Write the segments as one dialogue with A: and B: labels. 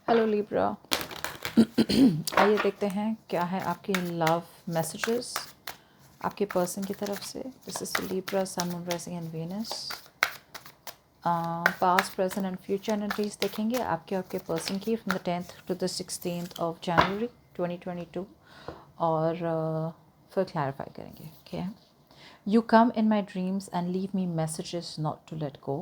A: Hello Libra. आइए देखते हैं क्या है आपके लव मैसेजेस आपके पर्सन की तरफ से। This is Libra, sun, moon, rising and Venus. Past, present and future energies देखेंगे आपके पर्सन की from the 10th to the 16th of January 2022 और फिर क्लैरिफाई करेंगे। Okay, you come in my dreams and leave me messages not to let go.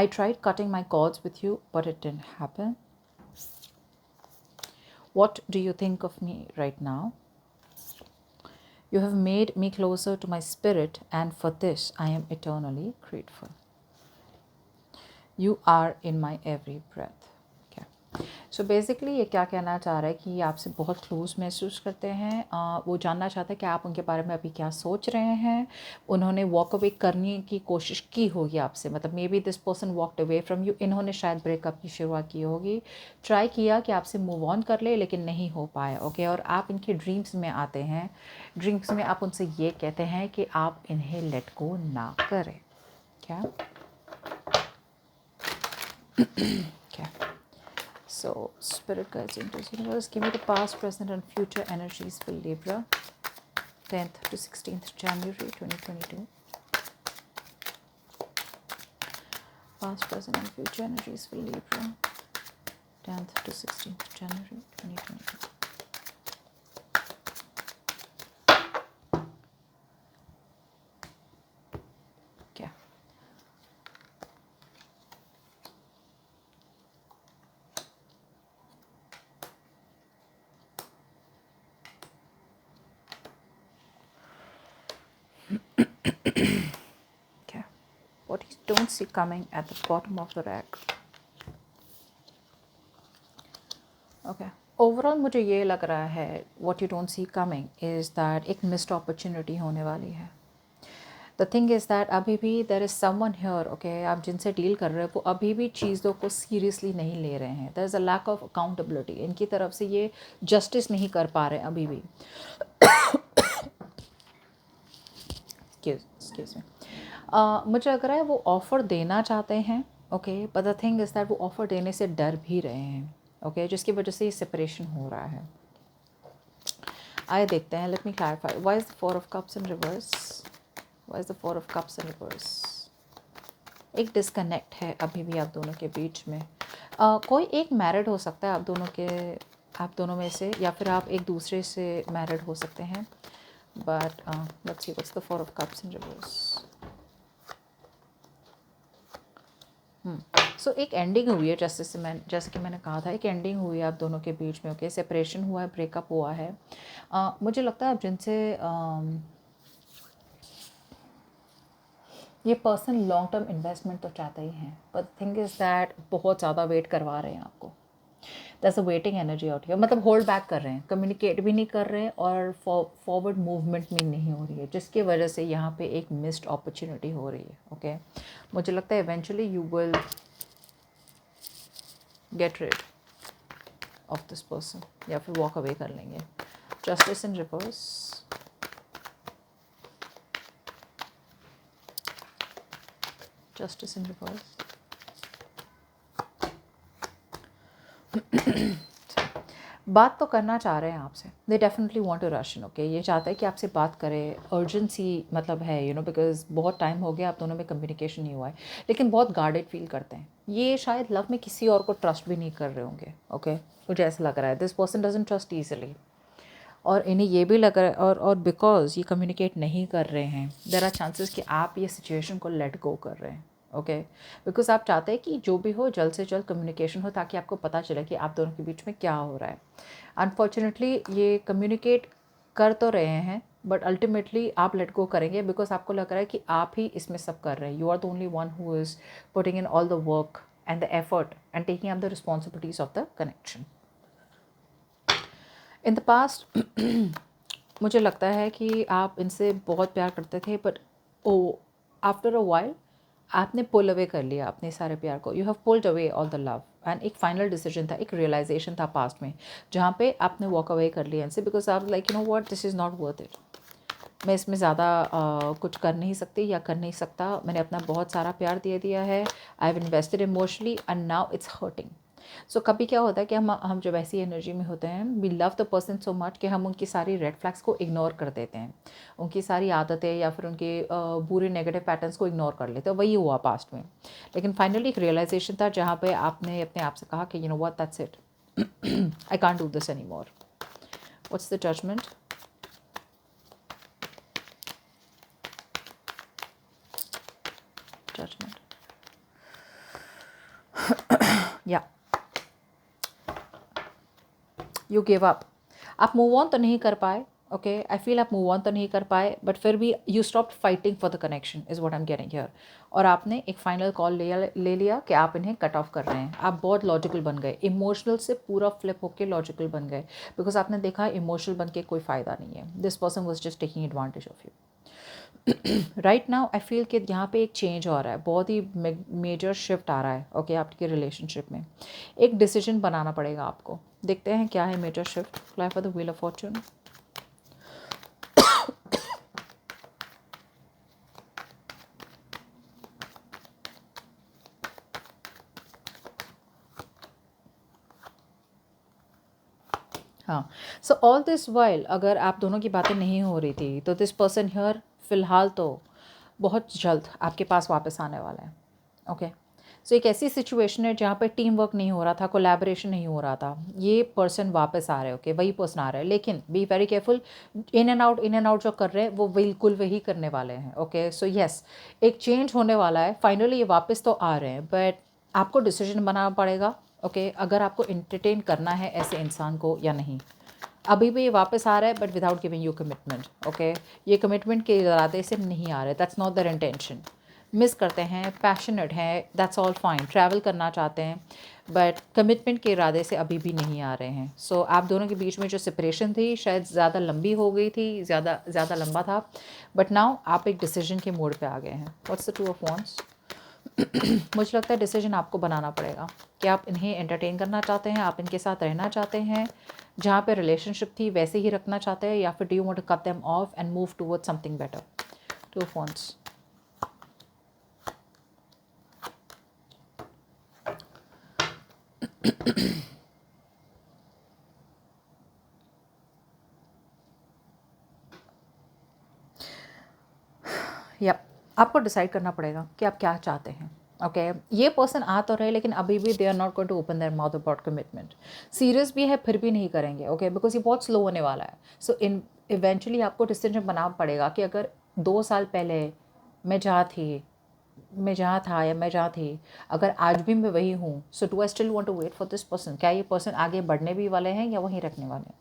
A: I tried cutting my cords with you, but it didn't happen. What do you think of me right now? You have made me closer to my spirit, and for this I am eternally grateful. You are in my every breath. Okay. So basically ये क्या कहना चाह रहा है कि ये आपसे बहुत क्लोज महसूस करते हैं। वो जानना चाहते हैं कि आप उनके बारे में अभी क्या सोच रहे हैं। उन्होंने वॉक अवे करने की कोशिश की होगी आपसे, मतलब may be this person walked away from you. इन्होंने शायद ब्रेकअप की शुरुआत की होगी, ट्राई किया कि आपसे मूव ऑन कर ले, लेकिन नहीं हो पाया। ओके, और आप इनके ड्रीम्स में आते हैं। ड्रीम्स में आप उनसे ये कहते हैं कि आप इन्हें लेट गो ना करें। क्या क्या So, Spirit Guides, Angels, Universe, give me the past, present, and future energies for Libra, 10th to 16th January 2022. Past, present, and future energies for Libra, 10th to 16th January 2022. क्या क्या What you don't see coming at the bottom of the rack. Okay. Overall मुझे ये लग रहा है what you don't see coming is that एक missed opportunity होने वाली है। द थिंग इज़ दैट अभी भी there is someone here, okay, आप जिनसे डील कर रहे हो वो अभी भी चीज़ों को सीरियसली नहीं ले रहे हैं। There is a lack of accountability, इनकी तरफ से ये जस्टिस नहीं कर पा रहे हैं अभी भी। Excuse me. मुझे लग रहा है वो ऑफ़र देना चाहते हैं, okay, but the thing is that वो ऑफ़र देने से डर भी रहे हैं, ओके, जिसकी वजह से ये सेपरेशन हो रहा है। आइए देखते हैं, let me clarify. Why is the 4 of cups in reverse? Why is the 4 of cups in reverse? एक डिस्कनेक्ट है अभी भी आप दोनों के बीच में। कोई एक मैरिड हो सकता है आप दोनों में से, या फिर आप एक दूसरे से मैरिड हो सकते हैं। But let's see what's the 4 of cups in reverse. So एक एंडिंग हुई है, जैसे कि मैंने कहा था, एक एंडिंग हुई है आप दोनों के बीच में। ओके, सेपरेशन हुआ है, ब्रेकअप हुआ है। मुझे लगता है आप जिनसे ये पर्सन लॉन्ग टर्म इन्वेस्टमेंट तो चाहते ही हैं, बट थिंग इज़ दैट बहुत ज़्यादा वेट करवा रहे हैं आपको। That's a waiting energy out here, मतलब होल्ड बैक कर रहे हैं, कम्युनिकेट भी नहीं कर रहे हैं और फॉरवर्ड मूवमेंट भी नहीं हो रही है, जिसकी वजह से यहाँ पे एक मिस्ड अपॉर्चुनिटी हो रही है। ओके, मुझे लगता है eventually you will get rid of this person, या फिर वॉक अवे कर लेंगे। Justice in reverse, justice in reverse. बात तो करना चाह रहे हैं आपसे, they definitely want to rush in. Okay, ये चाहता है कि आपसे बात करें, अर्जेंसी मतलब है, यू नो, बिकॉज बहुत टाइम हो गया आप दोनों में कम्युनिकेशन नहीं हुआ है, लेकिन बहुत गार्डेड फील करते हैं। ये शायद लव में किसी और को ट्रस्ट भी नहीं कर रहे होंगे। ओके, मुझे ऐसा लग रहा है this person doesn't trust easily, और इन्हें ये भी लग रहा है, और बिकॉज ये कम्युनिकेट नहीं कर रहे हैं, देर आर चांसेस कि आप ये सिचुएशन को लेट गो कर रहे हैं। ओके, बिकॉज आप चाहते हैं कि जो भी हो जल्द से जल्द कम्युनिकेशन हो, ताकि आपको पता चले कि आप दोनों के बीच में क्या हो रहा है। अनफॉर्चुनेटली ये कम्युनिकेट कर तो रहे हैं, बट अल्टीमेटली आप लेट गो करेंगे, बिकॉज आपको लग रहा है कि आप ही इसमें सब कर रहे हैं। You are the only one who is putting in all the work and the effort and taking up the responsibilities of the connection. In the past मुझे लगता है कि आप इनसे बहुत प्यार करते थे, but oh after a while आपने पुल अवे कर लिया अपने सारे प्यार को। You have pulled away all the love, and एक फाइनल डिसीजन था, एक रियलाइजेशन था पास्ट में, जहाँ पे आपने वॉक अवे कर लिया इनसे, बिकॉज आप like, you know what, this is not worth it. मैं इसमें ज़्यादा कुछ कर नहीं सकती या कर नहीं सकता। मैंने अपना बहुत सारा प्यार दे दिया है, I have invested emotionally and now it's hurting. So कभी क्या होता है कि हम जब ऐसी एनर्जी में होते हैं, we love the person so much कि हम उनकी सारी रेड फ्लैग्स को इग्नोर कर देते हैं, उनकी सारी आदतें या फिर उनके बुरे नेगेटिव पैटर्न्स को इग्नोर कर लेते हैं। वही हुआ पास्ट में। लेकिन फाइनली एक रियलाइजेशन था जहाँ पे आपने अपने आप से कहा कि you know what, that's it, I can't do this any more. What's the judgement? Judgement, या यू गिव अप। आप मूव ऑन तो नहीं कर पाए, ओके, आई फील आप मूव ऑन तो नहीं कर पाए, बट फिर भी you stop fighting for the connection is what I am getting here. और आपने एक फाइनल कॉल ले लिया कि आप इन्हें कट ऑफ कर रहे हैं। आप बहुत लॉजिकल बन गए, इमोशनल से पूरा फ्लिप होकर लॉजिकल बन गए, बिकॉज आपने देखा इमोशनल बन के कोई फ़ायदा नहीं है। This person was just taking advantage of you. Right now I feel कि यहाँ पे एक चेंज हो रहा है, बहुत ही मेजर शिफ्ट आ रहा है, ओके, आपके रिलेशनशिप में। एक डिसीजन बनाना पड़ेगा आपको। देखते हैं क्या है major shift. Fly for the wheel of fortune. हाँ, सो ऑल दिस वाइल अगर आप दोनों की बातें नहीं हो रही थी तो दिस पर्सन हियर फ़िलहाल तो बहुत जल्द आपके पास वापस आने वाला है, ओके। सो एक ऐसी सिचुएशन है जहाँ पे टीम वर्क नहीं हो रहा था, कोलैबोरेशन नहीं हो रहा था, ये पर्सन वापस आ रहे हैं, ओके, वही पर्सन आ रहा है। लेकिन be very careful, in and out जो कर रहे हैं वो बिल्कुल वही करने वाले हैं, ओके। सो येस, एक चेंज होने वाला है, फाइनली ये वापस तो आ रहे हैं, बट आपको डिसीजन बनाना पड़ेगा, ओके, अगर आपको एंटरटेन करना है ऐसे इंसान को या नहीं। अभी भी ये वापस आ रहा है but without giving you commitment, okay. ये कमिटमेंट के इरादे से नहीं आ रहे, that's not there intention. Miss करते हैं, पैशनेट हैं, दैट्स ऑल फाइन, ट्रैवल करना चाहते हैं, बट कमिटमेंट के इरादे से अभी भी नहीं आ रहे हैं। सो आप दोनों के बीच में जो सेपरेशन थी शायद ज़्यादा लंबी हो गई थी, ज़्यादा लंबा था, बट नाउ आप एक डिसीजन के मोड पे आ गए हैं। What's the two of wands? मुझे लगता है डिसीजन आपको बनाना पड़ेगा कि आप इन्हें एंटरटेन करना चाहते हैं, आप इनके साथ रहना चाहते हैं, जहाँ पे रिलेशनशिप थी वैसे ही रखना चाहते हैं, या फिर do you want to cut them off and move towards something better. Two of wands. या आपको डिसाइड करना पड़ेगा कि आप क्या चाहते हैं, ओके। ये पर्सन आ तो रहे लेकिन अभी भी they are not going to open their mouth about commitment. Serious भी है फिर भी नहीं करेंगे, ओके, बिकॉज ये बहुत स्लो होने वाला है। सो इन इवेंचुअली आपको डिसीजन बनाना पड़ेगा कि अगर 2 साल पहले मैं जहाँ थी, मैं जहाँ था या मैं जहाँ थी, अगर आज भी मैं वही हूँ, so do I still want to wait for this person? क्या ये पर्सन आगे बढ़ने भी वाले हैं या वहीं रखने वाले हैं?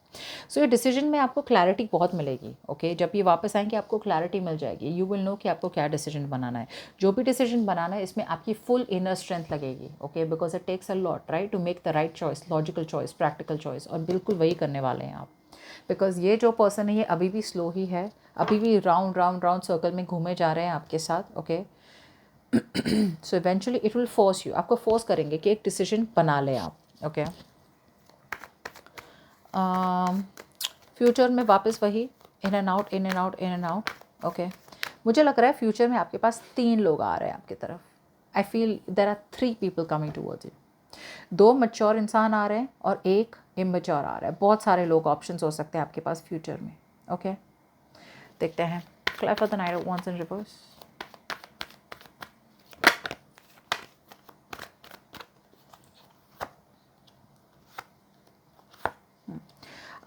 A: सो ये डिसीजन में आपको क्लैरिटी बहुत मिलेगी, ओके। जब ये वापस आएंगे आपको क्लैरिटी मिल जाएगी, यू विल नो कि आपको क्या डिसीजन बनाना है। जो भी डिसीजन बनाना है इसमें आपकी फुल इनर स्ट्रेंथ लगेगी, okay, because it takes a lot, right, to make the right choice, logical choice, practical choice, और बिल्कुल वही करने वाले हैं आप। बिकॉज ये जो पर्सन है ये अभी भी स्लो ही है, अभी भी राउंड राउंड राउंड सर्कल में घूमे जा रहे हैं आपके साथ, okay. So eventually it will force you, आपको फोर्स करेंगे कि एक डिसीजन बना लें आप, ओके। फ्यूचर में वापस वही in and out, in and out, in and out, okay. मुझे लग रहा है फ्यूचर में आपके पास 3 लोग आ रहे हैं आपकी तरफ। I feel there are 3 people coming towards you. 2 mature इंसान आ रहे हैं और 1 इमेच्योर आ रहा है। बहुत सारे लोग ऑप्शंस हो सकते हैं आपके पास फ्यूचर में, ओके। देखते हैं। Clap for the night of wands in reverse.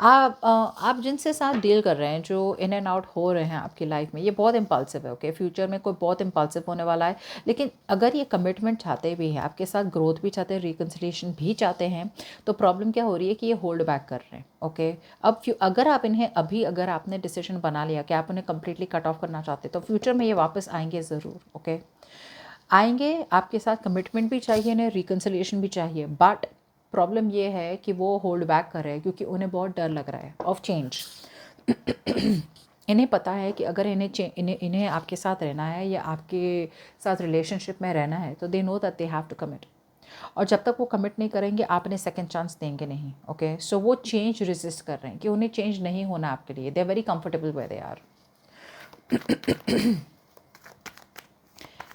A: आप जिनसे साथ डील कर रहे हैं, जो इन एंड आउट हो रहे हैं आपकी लाइफ में, ये बहुत इम्पल्सिव है, ओके। फ्यूचर में कोई बहुत इम्पल्सिव होने वाला है। लेकिन अगर ये कमिटमेंट चाहते भी हैं, आपके साथ ग्रोथ भी चाहते हैं, रिकन्सिलिएशन भी चाहते हैं, तो प्रॉब्लम क्या हो रही है कि ये होल्ड बैक कर रहे हैं, ओके। अब अगर आप इन्हें अगर आपने डिसीजन बना लिया कि आप उन्हें कम्प्लीटली कट ऑफ करना चाहते हैं, तो फ्यूचर में ये वापस आएंगे ज़रूर, ओके। आएंगे, आपके साथ कमिटमेंट भी चाहिए, इन्हें रिकन्सिलिएशन भी चाहिए, बट प्रॉब्लम ये है कि वो होल्ड बैक कर रहे हैं क्योंकि उन्हें बहुत डर लग रहा है ऑफ चेंज। इन्हें पता है कि अगर इन्हें आपके साथ रहना है या आपके साथ रिलेशनशिप में रहना है, तो they know that they have to commit. और जब तक वो कमिट नहीं करेंगे आप इन्हें सेकंड चांस देंगे नहीं, ओके। सो वो चेंज रेजिस्ट कर रहे हैं कि उन्हें चेंज नहीं होना आपके लिए, they are very comfortable where they are.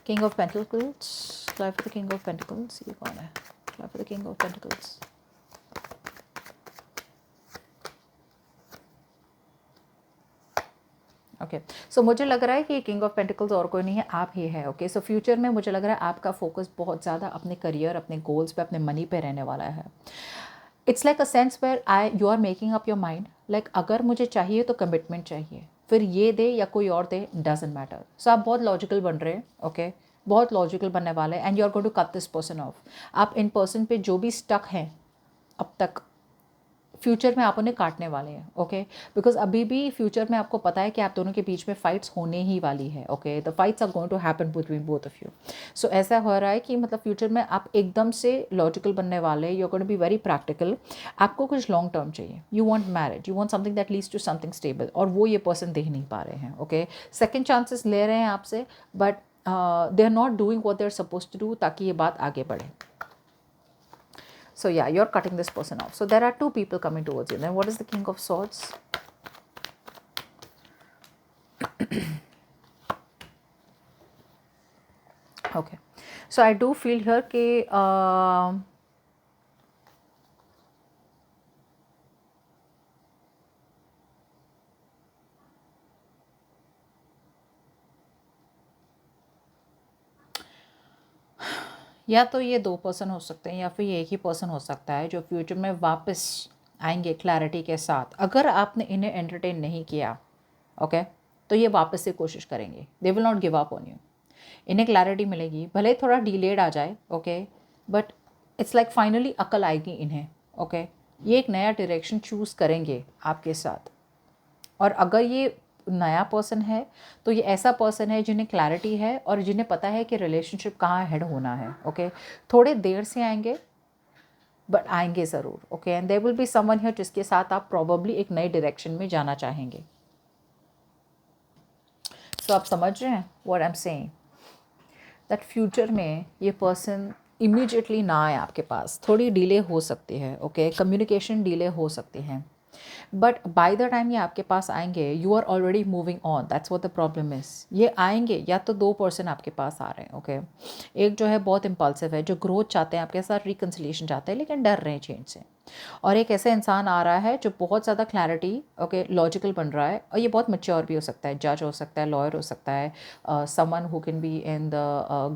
A: King of pentacles, क्लाई for the king of pentacles, ये कौन है? क्लाई for the king of pentacles. Okay, so मुझे लग रहा है कि किंग ऑफ पेंटिकल्स और कोई नहीं है, आप ही है। ओके, सो फ्यूचर में मुझे लग रहा है आपका फोकस बहुत ज़्यादा अपने करियर, अपने गोल्स पे, अपने मनी पे रहने वाला है। It's like a sense where you are making up your mind, like अगर मुझे चाहिए तो कमिटमेंट चाहिए, फिर ये दे या कोई और दे, डजेंट मैटर। सो आप बहुत लॉजिकल बन रहे हैं। ओके, बहुत लॉजिकल बनने वाले हैं, and you are going to cut this person off. आप इन पर्सन पे जो भी स्टक हैं अब तक, फ्यूचर में आप उन्हें काटने वाले हैं। ओके, बिकॉज अभी भी फ्यूचर में आपको पता है कि आप दोनों के बीच में फाइट्स होने ही वाली है। Okay, the fights are going to happen between both of you. So ऐसा हो रहा है कि मतलब फ्यूचर में आप एकदम से लॉजिकल बनने वाले, you are going to be very practical. आपको कुछ लॉन्ग टर्म चाहिए, you want marriage, you want something that leads to something stable, और वो ये पर्सन दे नहीं पा रहे हैं। ओके, सेकेंड चांसेस ले रहे हैं आपसे, but they are not doing what they are suppose to do, ताकि ये बात आगे बढ़े। So yeah, you're cutting this person off. So there are two people coming towards you. Then what is the King of Swords? Okay, so I do feel here कि या तो ये दो पर्सन हो सकते हैं, या फिर ये एक ही पर्सन हो सकता है जो फ्यूचर में वापस आएंगे क्लैरिटी के साथ। अगर आपने इन्हें एंटरटेन नहीं किया, ओके, तो ये वापस से कोशिश करेंगे। They will not give up on you. इन्हें क्लैरिटी मिलेगी, भले ही थोड़ा डिलेड आ जाए। Okay, but it's like finally अकल आएगी इन्हें। ओके, ये एक नया डायरेक्शन चूज़ करेंगे आपके साथ। और अगर ये नया पर्सन है तो ये ऐसा पर्सन है जिन्हें क्लैरिटी है और जिन्हें पता है कि रिलेशनशिप कहाँ हेड होना है। ओके, थोड़े देर से आएंगे, बट आएंगे ज़रूर। Okay, and there will be someone here जिसके साथ आप प्रॉबेबली एक नए डायरेक्शन में जाना चाहेंगे। सो आप समझ रहे हैं what I am saying, that future में ये पर्सन इमीडिएटली ना आए आपके पास, थोड़ी डिले हो सकती है। ओके, कम्युनिकेशन डिले हो सकती है, बट बाय द टाइम ये आपके पास आएंगे, you are already moving on. That's what the problem is. ये आएंगे, या तो दो पर्सन आपके पास आ रहे हैं। ओके, एक जो है बहुत इम्पल्सिव है, जो ग्रोथ चाहते हैं आपके साथ, रिकन्सिलिएशन चाहते हैं, लेकिन डर रहे हैं चेंज से। और एक ऐसा इंसान आ रहा है जो बहुत ज़्यादा क्लैरिटी, ओके, लॉजिकल बन रहा है, और ये बहुत मैच्योर भी हो सकता है, जज हो सकता है, लॉयर हो सकता है, someone who can be in the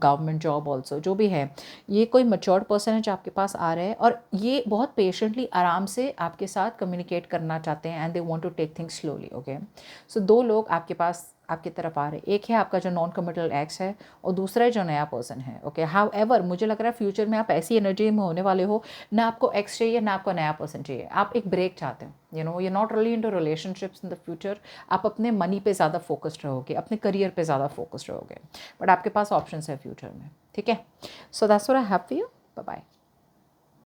A: government job also, जो भी है। ये कोई मैच्योर्ड पर्सन है जो आपके पास आ रहे हैं, और ये बहुत पेशेंटली, आराम से आपके साथ कम्युनिकेट करना चाहते हैं, and they want to take things slowly. Okay, so दो लोग आपके पास, आपकी तरफ आ रहे हैं। एक है आपका जो नॉन कमिटल एक्स है, और दूसरा है जो नया पर्सन है। ओके, हाउ एवर मुझे लग रहा है फ्यूचर में आप ऐसी एनर्जी में होने वाले हो, ना आपको एक्स चाहिए ना आपको नया पर्सन चाहिए, आप एक ब्रेक चाहते हो। You know, you not really into relationships in the future. आप अपने मनी पे ज़्यादा फोकस्ड रहोगे, अपने करियर पे ज़्यादा फोकस्ड रहोगे, बट आपके पास ऑप्शंस है फ्यूचर में। ठीक है, so that's what I have for you. Bye bye.